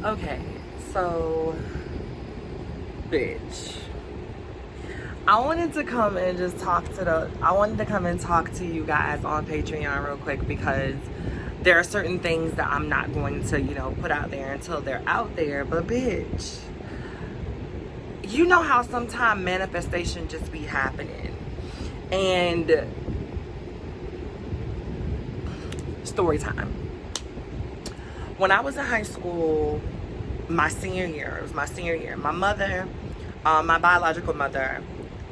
Okay, so, bitch. I wanted to come and just I wanted to come and talk to you guys on Patreon real quick because there are certain things that I'm not going to, put out there until they're out there. But bitch, you know how sometimes manifestation just be happening. And story time. When I was in high school, my senior year, my mother, my biological mother,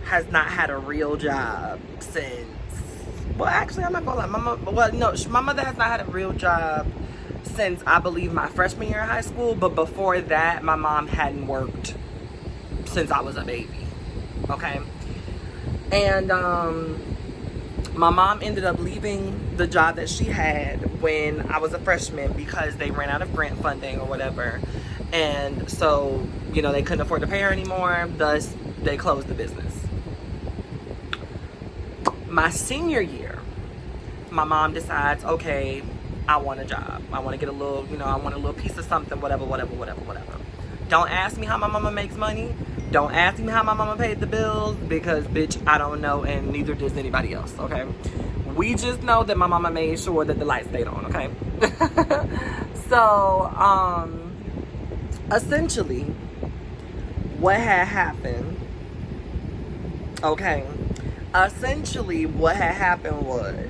has not had a real job since, well, actually, I'm not gonna lie, my mother has not had a real job since, I believe, my freshman year of high school, but before that, my mom hadn't worked since I was a baby, okay? And, my mom ended up leaving the job that she had when I was a freshman because they ran out of grant funding or whatever. And so, they couldn't afford to pay her anymore, thus they closed the business. My senior year, my mom decides, okay, I want a job. I want to get a little, I want a little piece of something, whatever. Don't ask me how my mama makes money. Don't ask me how my mama paid the bills because, bitch, I don't know, and neither does anybody else, okay? We just know that my mama made sure that the lights stayed on, okay? So, essentially, what had happened, okay? Essentially, what had happened was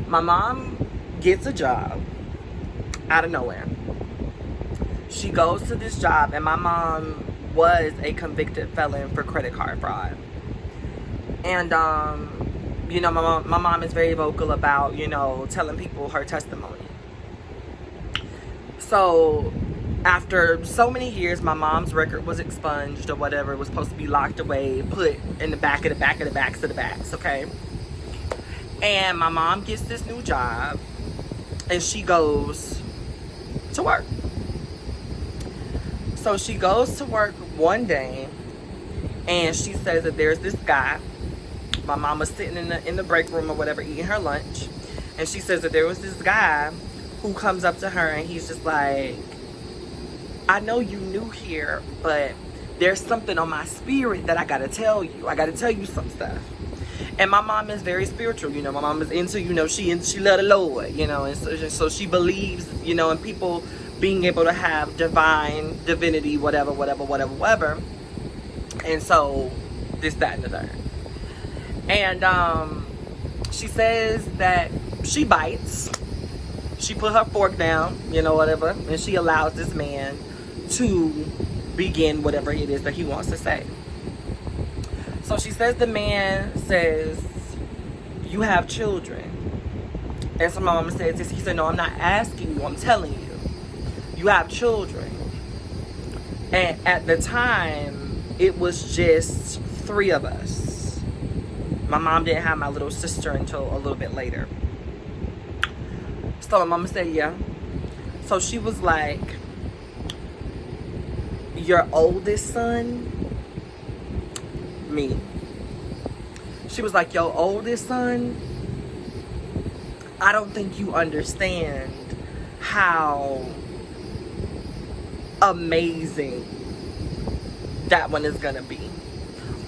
my mom gets a job out of nowhere. She goes to this job, and my mom was a convicted felon for credit card fraud. And, my mom is very vocal about, telling people her testimony. So, after so many years, my mom's record was expunged or whatever. It was supposed to be locked away, put in the back of the backs of the backs, okay? And my mom gets this new job, and she goes to work. So she goes to work one day, and she says that there's this guy. My mom was sitting in the break room or whatever, eating her lunch, and she says that there was this guy who comes up to her, and he's just like, I know you new here, but there's something on my spirit that I gotta tell you. I gotta tell you some stuff. And my mom is very spiritual, my mom is into, she love the Lord, and so she believes, in people being able to have divinity, whatever. And so, this, that, and the third. And she says that she bites. She put her fork down, whatever, and she allows this man to begin whatever it is that he wants to say. So she says the man says, you have children. And so my mama says this. He said, no, I'm not asking you, I'm telling you. You have children. And at the time, it was just 3 of us. My mom didn't have my little sister until a little bit later. So my mama said, yeah. So she was like, your oldest son? Me. She was like, your oldest son? I don't think you understand how amazing that one is gonna be.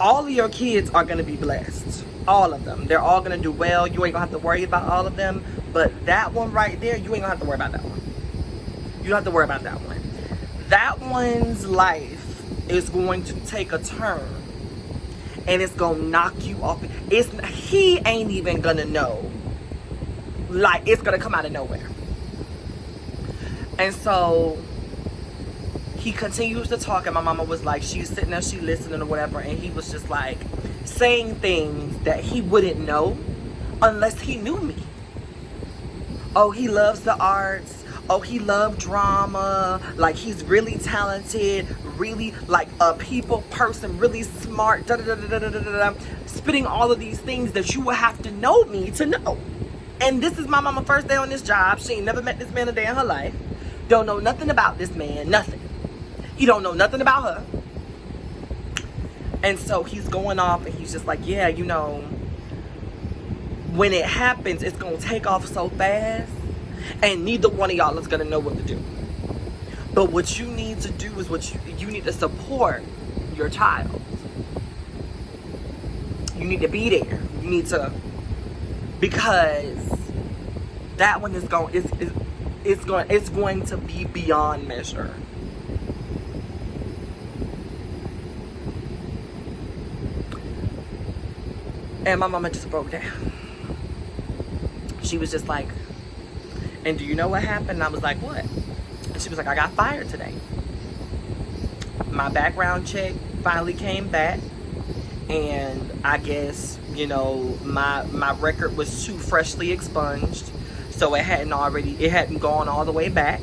All of your kids are gonna be blessed. All of them. They're all gonna do well. You ain't gonna have to worry about all of them. But that one right there, you ain't gonna have to worry about that one. You don't have to worry about that one. That one's life is going to take a turn. And it's gonna knock you off. He ain't even gonna know. Like, it's gonna come out of nowhere. And so he continues to talk, and my mama was like, she's sitting there, she listening or whatever, and he was just like saying things that he wouldn't know unless he knew me. Oh, he loves the arts. Oh, he loved drama. Like, he's really talented, really like a people person, really smart, spitting all of these things that you would have to know me to know. And this is my mama first day on this job. She ain't never met this man a day in her life. Don't know nothing about this man, nothing. He don't know nothing about her. And so he's going off, and he's just like, yeah, when it happens, it's gonna take off so fast, and neither one of y'all is gonna know what to do. But what you need to do is you need to support your child. You need to be there. You need to, because that one is it's going to be beyond measure. And my mama just broke down. She was just like, and do you know what happened? And I was like, what? And she was like, I got fired today. My background check finally came back. And I guess, you know, my record was too freshly expunged. So it hadn't gone all the way back.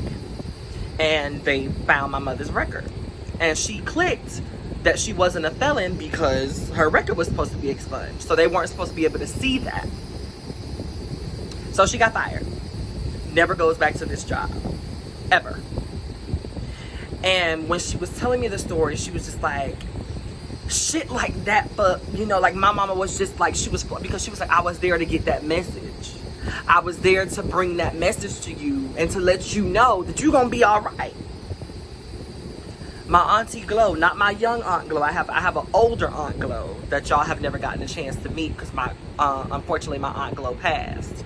And they found my mother's record. And she clicked that she wasn't a felon because her record was supposed to be expunged. So they weren't supposed to be able to see that. So she got fired. Never goes back to this job. Ever. And when she was telling me the story, she was just like, shit like that. But, you know, like my mama was just like, because she was like, I was there to get that message. I was there to bring that message to you and to let you know that you're going to be all right. My auntie Glow, not my young aunt Glow. I have an older aunt Glow that y'all have never gotten a chance to meet because unfortunately my aunt Glow passed.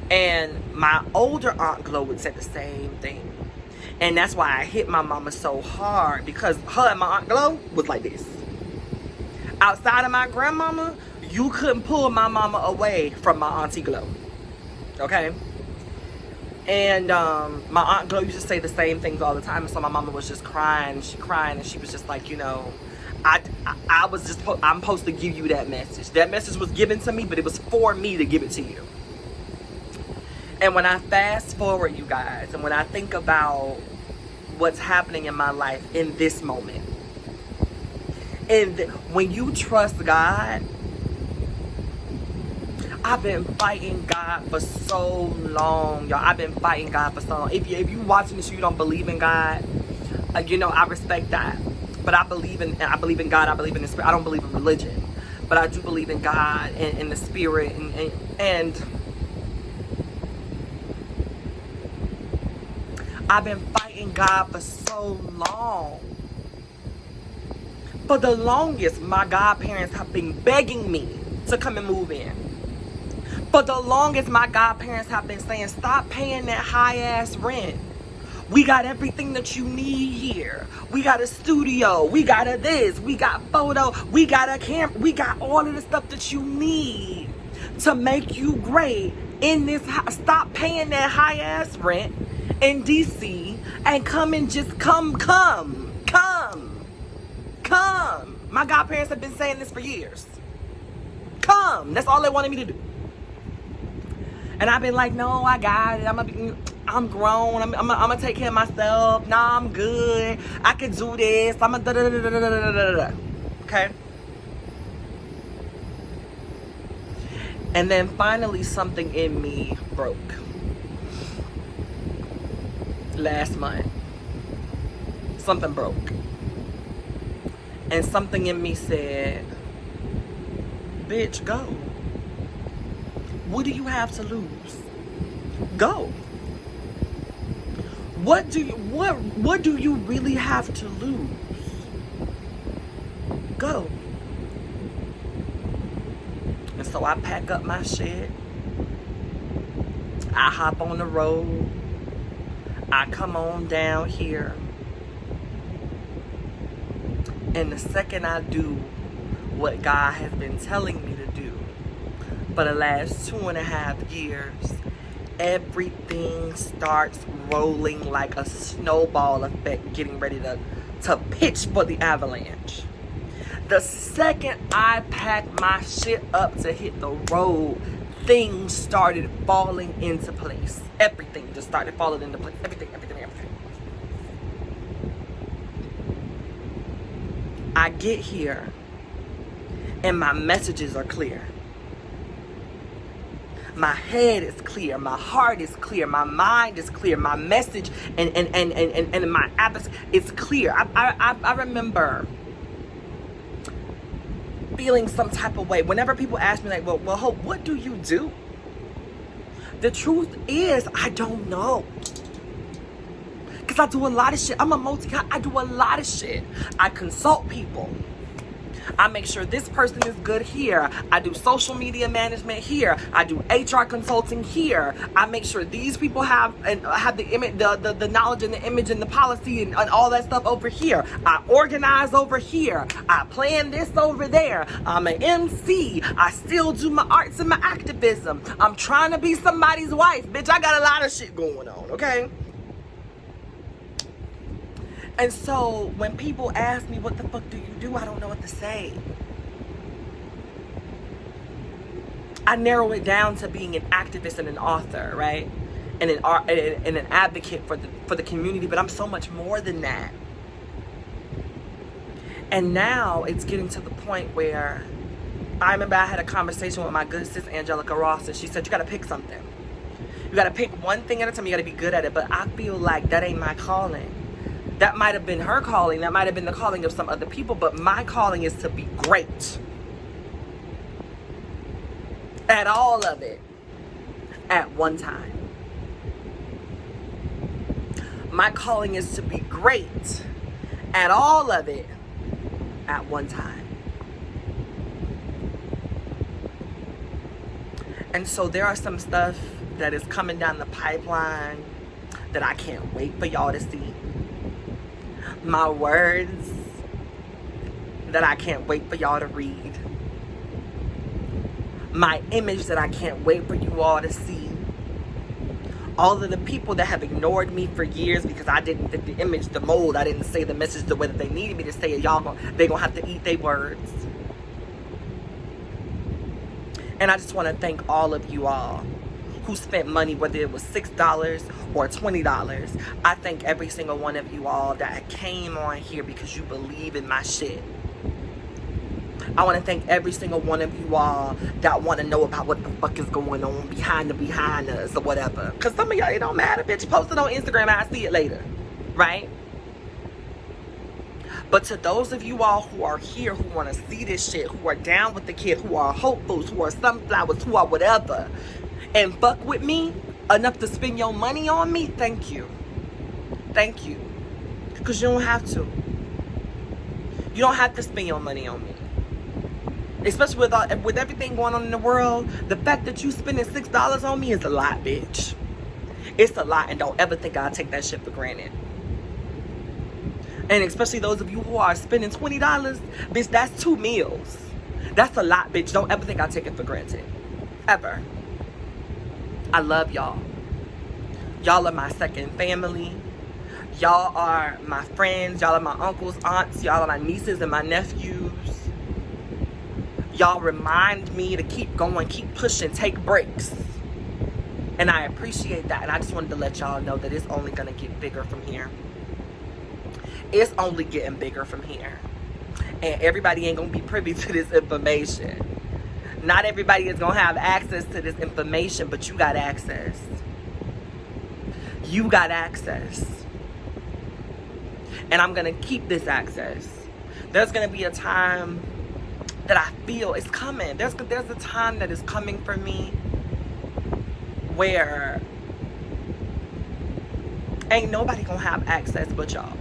And my older aunt Glow would say the same thing. And that's why I hit my mama so hard, because her and my aunt Glow was like this. Outside of my grandmama, you couldn't pull my mama away from my auntie Glow. Okay? And my aunt Glow used to say the same things all the time. And so my mama was just crying. And she was just like, you know, I'm supposed to give you that message. That message was given to me, but it was for me to give it to you. And when I fast forward, you guys, and when I think about what's happening in my life in this moment, and when you trust God, I've been fighting God for so long, y'all. I've been fighting God for so long. If you watching this, you don't believe in God, you know, I respect that. But I believe in God. I believe in the Spirit. I don't believe in religion, but I do believe in God and in the Spirit. And I've been fighting God for so long. For the longest, my godparents have been begging me to come and move in. For the longest, my godparents have been saying, stop paying that high-ass rent. We got everything that you need here. We got a studio. We got a this. We got photo. We got a camera. We got all of the stuff that you need to make you great in this house. Stop paying that high-ass rent in DC and come and just come. My godparents have been saying this for years. Come. That's all they wanted me to do. And I've been like, no, I got it. I'm grown. I'm gonna take care of myself. Nah, I'm good. I can do this. I'm a da da da da da da da da. Okay. And then finally, something in me broke. Last month, something broke. And something in me said, bitch, go. What do you have to lose? Go. What do you really have to lose? Go. And so I pack up my shit. I hop on the road. I come on down here. And the second I do what God has been telling me to do for the last 2.5 years, everything starts rolling like a snowball effect, getting ready to pitch for the avalanche. The second I packed my shit up to hit the road, things started falling into place. Everything just started falling into place. Everything. I get here and my messages are clear. My head is clear, my heart is clear, my mind is clear, my message and my appetite is clear. I remember feeling some type of way whenever people ask me like, well, Hope, what do you do? The truth is, I don't know. Because I do a lot of shit. I do a lot of shit. I consult people. I make sure this person is good here. I do social media management here. I do HR consulting here. I make sure these people have the image, the knowledge and the image and the policy and all that stuff over here. I organize over here. I plan this over there. I'm an MC. I still do my arts and my activism. I'm trying to be somebody's wife. Bitch, I got a lot of shit going on, okay? And so when people ask me, what the fuck do you do? I don't know what to say. I narrow it down to being an activist and an author, right? And an advocate for the community, but I'm so much more than that. And now it's getting to the point where I remember I had a conversation with my good sis Angelica Ross, and she said, you gotta pick something. You gotta pick one thing at a time, you gotta be good at it. But I feel like that ain't my calling. That might have been her calling. That might have been the calling of some other people. But my calling is to be great at all of it at one time. My calling is to be great at all of it at one time. And so there are some stuff that is coming down the pipeline that I can't wait for y'all to see. My words that I can't wait for y'all to read. My image that I can't wait for you all to see. All of the people that have ignored me for years because I didn't fit the image, the mold, I didn't say the message the way that they needed me to say it, they gonna have to eat their words. And I just want to thank all of you all who spent money, whether it was $6 or $20. I thank every single one of you all that came on here because you believe in my shit. I want to thank every single one of you all that want to know about what the fuck is going on behind us or whatever. Because some of y'all, it don't matter, bitch. Post it on Instagram and I see it later. Right? But to those of you all who are here, who want to see this shit, who are down with the kid, who are hopefuls, who are sunflowers, who are whatever, and fuck with me enough to spend your money on me, thank you. Thank you. Because you don't have to. You don't have to spend your money on me. Especially with everything going on in the world, the fact that you spending $6 on me is a lot, bitch. It's a lot, and don't ever think I'll take that shit for granted. And especially those of you who are spending $20, bitch, that's 2 meals. That's a lot, bitch. Don't ever think I'll take it for granted. Ever. I love y'all. Y'all are my second family. Y'all are my friends. Y'all are my uncles, aunts. Y'all are my nieces and my nephews. Y'all remind me to keep going, keep pushing, take breaks. And I appreciate that. And I just wanted to let y'all know that it's only going to get bigger from here. It's only getting bigger from here. And everybody ain't going to be privy to this information. Not everybody is going to have access to this information, but you got access. You got access. And I'm going to keep this access. There's going to be a time that I feel is coming. There's a time that is coming for me where ain't nobody going to have access but y'all.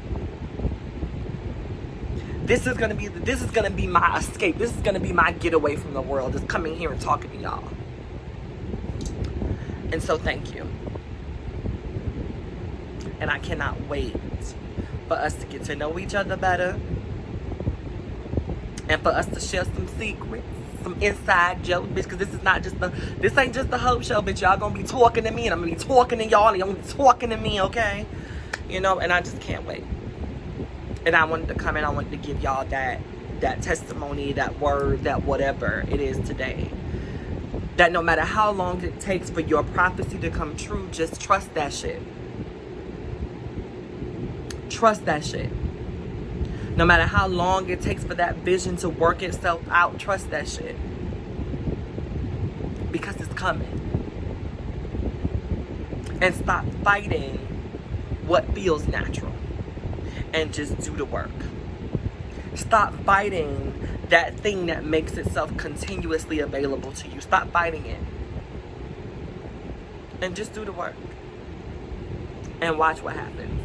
This is gonna be my escape. This is gonna be my getaway from the world. Is coming here and talking to y'all. And so thank you. And I cannot wait for us to get to know each other better. And for us to share some secrets, some inside jokes, bitch. Because this ain't just the Hope Show, bitch. Y'all gonna be talking to me, and I'm gonna be talking to y'all, and y'all gonna be talking to me, okay? You know, and I just can't wait. And I wanted to come and I wanted to give y'all that testimony, that word, that whatever it is today. That no matter how long it takes for your prophecy to come true, just trust that shit. Trust that shit. No matter how long it takes for that vision to work itself out, trust that shit. Because it's coming. And stop fighting what feels natural. And just do the work. Stop fighting that thing that makes itself continuously available to you. Stop fighting it. And just do the work. And watch what happens.